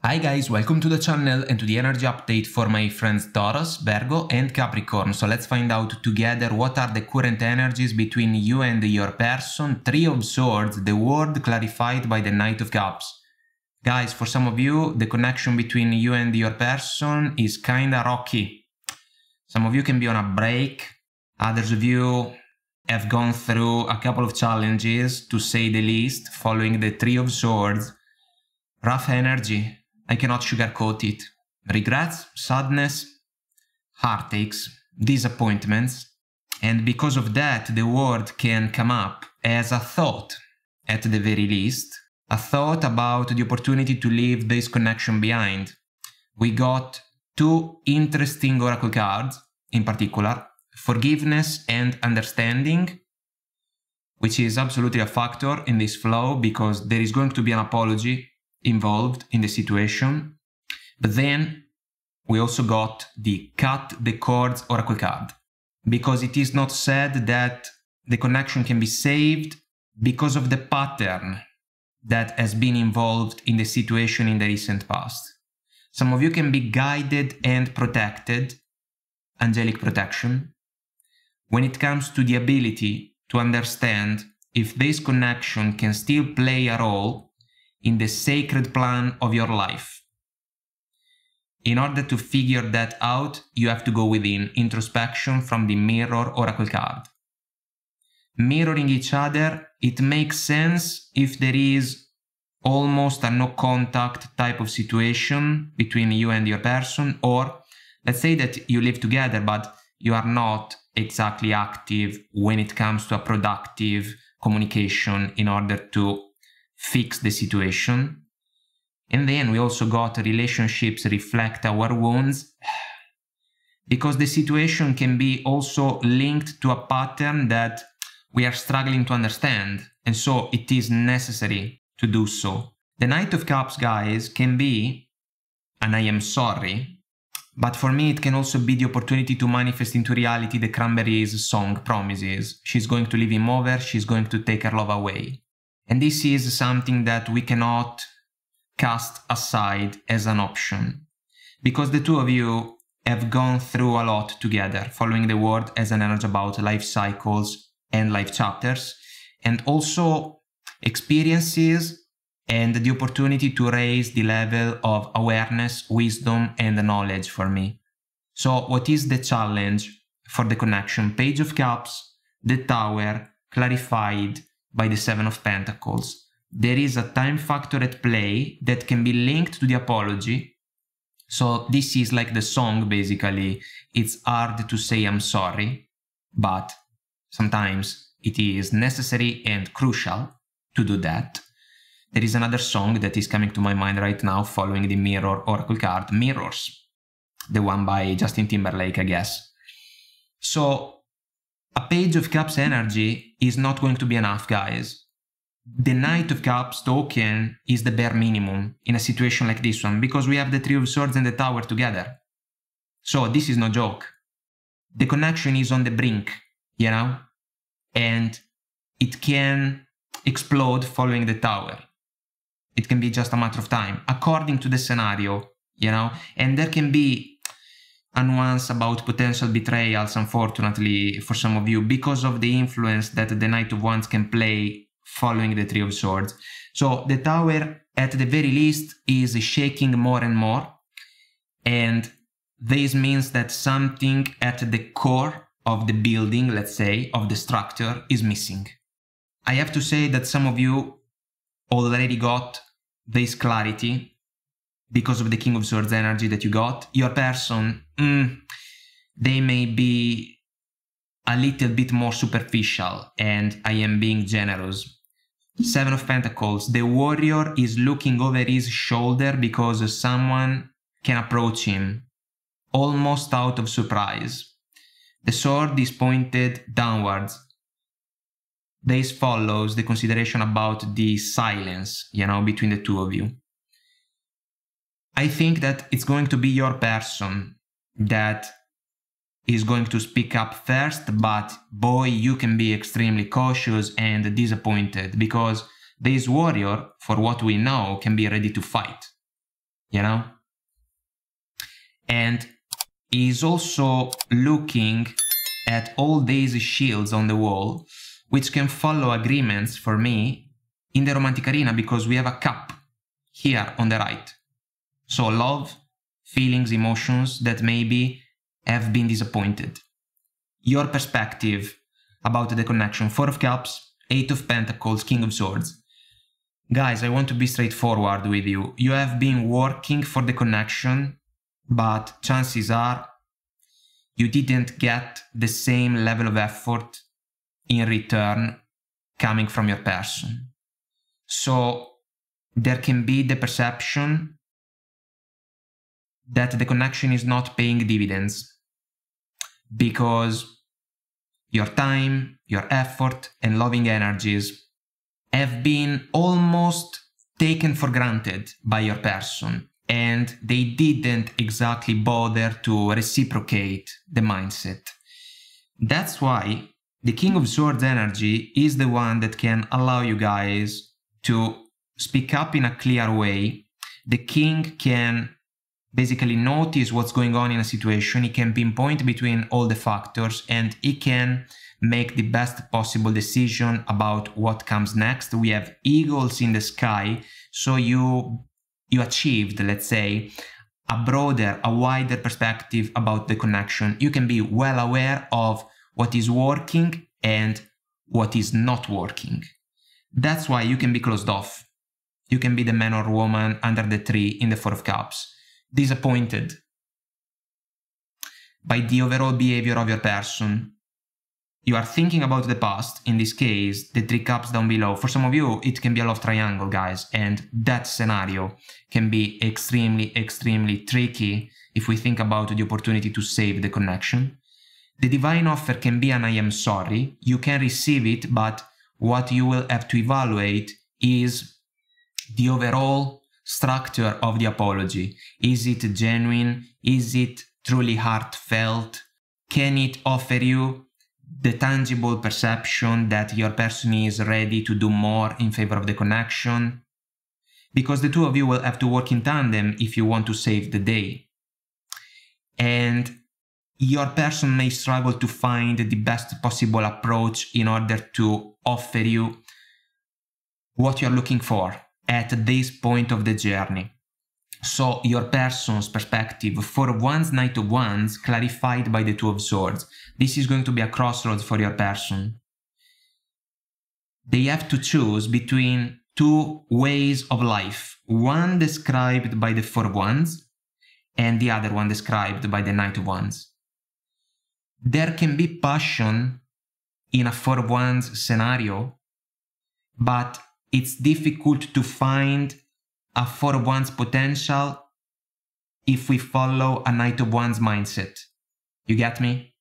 Hi guys, welcome to the channel and to the energy update for my friends Taurus, Virgo and Capricorn. So let's find out together what are the current energies between you and your person. Three of Swords, the word clarified by the Knight of Cups. Guys, for some of you, the connection between you and your person is kinda rocky. Some of you can be on a break, others of you have gone through a couple of challenges, to say the least, following the Three of Swords. Rough energy. I cannot sugarcoat it. Regrets, sadness, heartaches, disappointments, and because of that the word can come up as a thought, at the very least, a thought about the opportunity to leave this connection behind. We got two interesting oracle cards, in particular, forgiveness and understanding, which is absolutely a factor in this flow because there is going to be an apology involved in the situation. But then we also got the cut the cords oracle card, because it is not said that the connection can be saved because of the pattern that has been involved in the situation in the recent past. Some of you can be guided and protected, angelic protection, when it comes to the ability to understand if this connection can still play a role in the sacred plan of your life. In order to figure that out, you have to go within, introspection from the mirror oracle card. Mirroring each other, it makes sense if there is almost a no contact type of situation between you and your person, or let's say that you live together but you are not exactly active when it comes to a productive communication in order to fix the situation. And then we also got relationships reflect our wounds, because the situation can be also linked to a pattern that we are struggling to understand, and so it is necessary to do so. The Knight of Cups, guys, can be an I am sorry, but for me it can also be the opportunity to manifest into reality the Cranberries song promises. She's going to leave him over, she's going to take her love away. And this is something that we cannot cast aside as an option, because the two of you have gone through a lot together, following the word as an energy about life cycles and life chapters, and also experiences and the opportunity to raise the level of awareness, wisdom, and knowledge for me. So what is the challenge for the connection? Page of Cups, the Tower, clarified by the Seven of Pentacles. There is a time factor at play that can be linked to the apology. So this is like the song, basically. It's hard to say I'm sorry, but sometimes it is necessary and crucial to do that. There is another song that is coming to my mind right now following the Mirror Oracle card, Mirrors, the one by Justin Timberlake, I guess. So a Page of Cups energy is not going to be enough, guys. The Knight of Cups token is the bare minimum in a situation like this one, because we have the Three of Swords and the Tower together. So this is no joke. The connection is on the brink, you know, and it can explode following the Tower. It can be just a matter of time, according to the scenario, you know, and there can be a nuance about potential betrayals, unfortunately, for some of you, because of the influence that the Knight of Wands can play following the Three of Swords. So the Tower, at the very least, is shaking more and more, and this means that something at the core of the building, let's say, of the structure, is missing. I have to say that some of you already got this clarity because of the King of Swords energy that you got. Your person, they may be a little bit more superficial, and I am being generous. Seven of Pentacles, the warrior is looking over his shoulder because someone can approach him, almost out of surprise. The sword is pointed downwards. This follows the consideration about the silence, you know, between the two of you. I think that it's going to be your person that is going to speak up first, but boy, you can be extremely cautious and disappointed, because this warrior, for what we know, can be ready to fight. you know? And he's also looking at all these shields on the wall, which can follow agreements for me in the romantic arena, because we have a cup here on the right. So love, feelings, emotions that maybe have been disappointed. Your perspective about the connection: 4 of Cups, 8 of Pentacles, King of Swords. Guys, I want to be straightforward with you. You have been working for the connection, but chances are you didn't get the same level of effort in return coming from your person. So there can be the perception that the connection is not paying dividends because your time, your effort, and loving energies have been almost taken for granted by your person, and they didn't exactly bother to reciprocate the mindset. That's why the King of Swords energy is the one that can allow you guys to speak up in a clear way. The King can basically notice what's going on in a situation, he can pinpoint between all the factors, and he can make the best possible decision about what comes next. We have eagles in the sky, so you achieved, let's say, a broader, a wider perspective about the connection. You can be well aware of what is working and what is not working. That's why you can be closed off. You can be the man or woman under the tree in the 4 of Cups, disappointed by the overall behavior of your person. You are thinking about the past, in this case, the 3 cups down below. For some of you, it can be a love triangle, guys, and that scenario can be extremely, extremely tricky if we think about the opportunity to save the connection. The divine offer can be an I am sorry. You can receive it, but what you will have to evaluate is the overall structure of the apology. Is it genuine? Is it truly heartfelt? Can it offer you the tangible perception that your person is ready to do more in favor of the connection? Because the two of you will have to work in tandem if you want to save the day. And your person may struggle to find the best possible approach in order to offer you what you're looking for at this point of the journey. So your person's perspective, 4 of Wands, Knight of Wands, clarified by the 2 of Swords. This is going to be a crossroads for your person. They have to choose between 2 ways of life. One described by the 4 of Wands and the other one described by the Knight of Wands. There can be passion in a 4 of Wands scenario, but it's difficult to find a 4 of Wands potential if we follow a Knight of Wands mindset. You get me?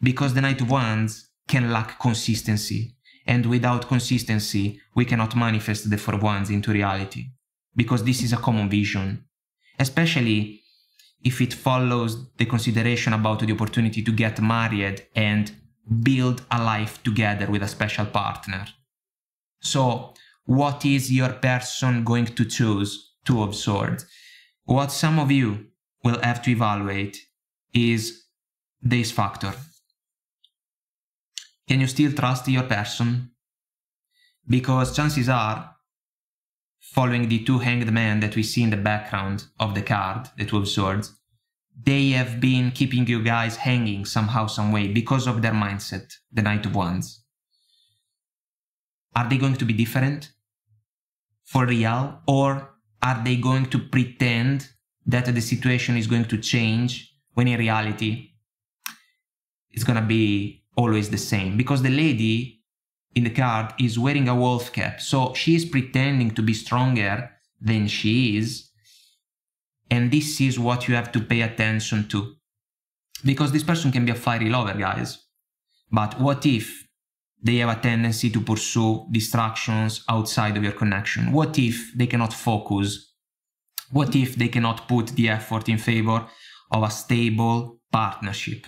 Because the Knight of Wands can lack consistency, and without consistency we cannot manifest the 4 of Wands into reality, because this is a common vision, especially if it follows the consideration about the opportunity to get married and build a life together with a special partner. So what is your person going to choose? 2 of Swords. What some of you will have to evaluate is this factor. Can you still trust your person? Because chances are, following the 2 hanged men that we see in the background of the card, the 2 of Swords, they have been keeping you guys hanging somehow, some way, because of their mindset, the Knight of Wands. Are they going to be different for real, or are they going to pretend that the situation is going to change when in reality it's gonna be always the same? Because the lady in the card is wearing a wolf cap, so she is pretending to be stronger than she is, and this is what you have to pay attention to. Because this person can be a fiery lover, guys, but what if they have a tendency to pursue distractions outside of your connection? What if they cannot focus? What if they cannot put the effort in favor of a stable partnership?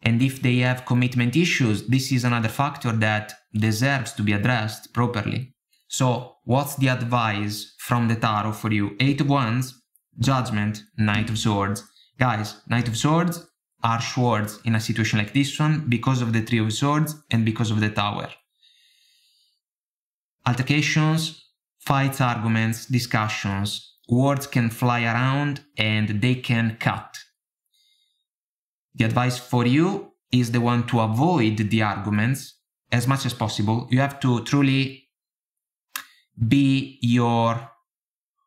And if they have commitment issues, this is another factor that deserves to be addressed properly. So what's the advice from the tarot for you? 8 of Wands, Judgment, Knight of Swords. Guys, Knight of Swords, harsh words in a situation like this one because of the Three of Swords and because of the Tower. Altercations, fights, arguments, discussions, words can fly around and they can cut. The advice for you is the one to avoid the arguments as much as possible. You have to truly be your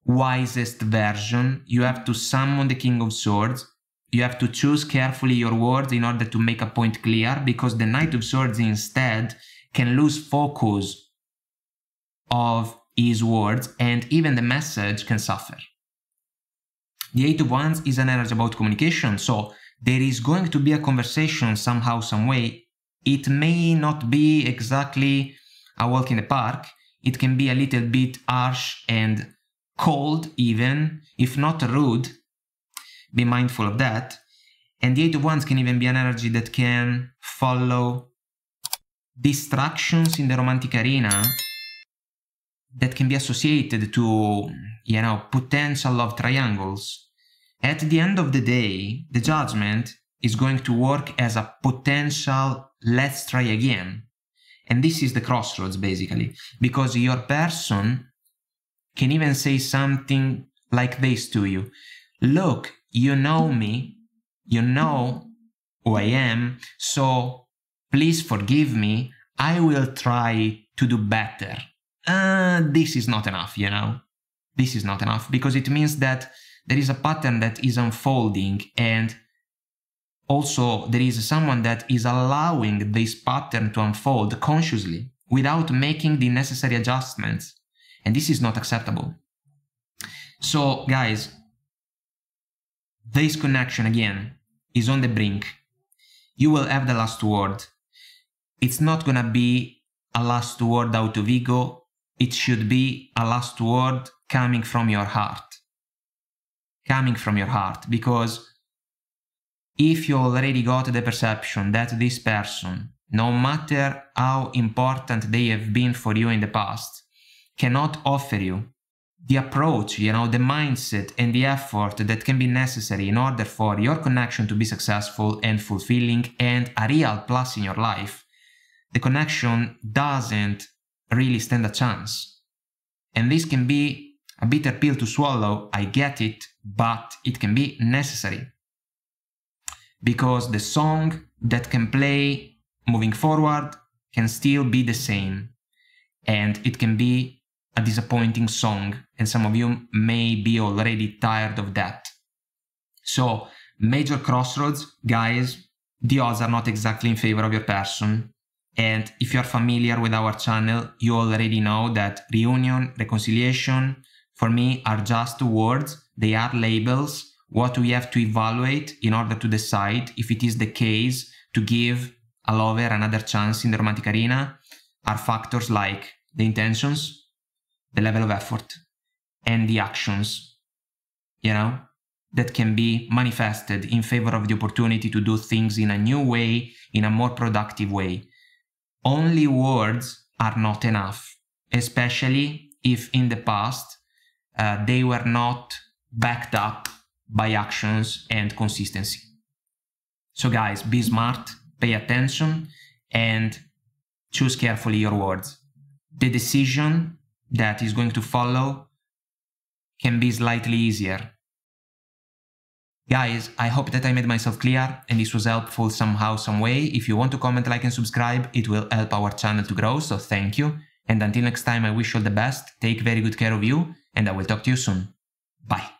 wisest version. You have to summon the King of Swords. You have to choose carefully your words in order to make a point clear, because the Knight of Swords instead can lose focus of his words and even the message can suffer. The Eight of Wands is an energy about communication, so there is going to be a conversation somehow, some way. It may not be exactly a walk in the park. It can be a little bit harsh and cold even, if not rude. Be mindful of that. And the Eight of Wands can even be an energy that can follow distractions in the romantic arena that can be associated to, you know, potential love triangles. At the end of the day, the Judgment is going to work as a potential let's try again. And this is the crossroads, basically, because your person can even say something like this to you. Look, you know me, you know who I am, so please forgive me, I will try to do better. This is not enough, you know. This is not enough, because it means that there is a pattern that is unfolding, and also there is someone that is allowing this pattern to unfold consciously without making the necessary adjustments. And this is not acceptable. So guys, this connection again is on the brink. You will have the last word. It's not gonna be a last word out of ego. It should be a last word coming from your heart. Coming from your heart, because if you already got the perception that this person, no matter how important they have been for you in the past, cannot offer you the approach, you know, the mindset and the effort that can be necessary in order for your connection to be successful and fulfilling and a real plus in your life, the connection doesn't really stand a chance. And this can be a bitter pill to swallow, I get it, but it can be necessary. Because the song that can play moving forward can still be the same. And it can be a disappointing song, and some of you may be already tired of that. So, major crossroads, guys, the odds are not exactly in favor of your person. And if you're familiar with our channel, you already know that reunion, reconciliation, for me, are just words. They are labels. What we have to evaluate in order to decide if it is the case to give a lover another chance in the romantic arena are factors like the intentions, the level of effort, and the actions, you know, that can be manifested in favor of the opportunity to do things in a new way, in a more productive way. Only words are not enough, especially if in the past they were not backed up by actions and consistency. So guys, be smart, pay attention, and choose carefully your words. The decision that is going to follow can be slightly easier. Guys, I hope that I made myself clear and this was helpful somehow, some way. If you want to comment, like and subscribe, it will help our channel to grow, so thank you. And until next time, I wish you all the best, take very good care of you, and I will talk to you soon. Bye.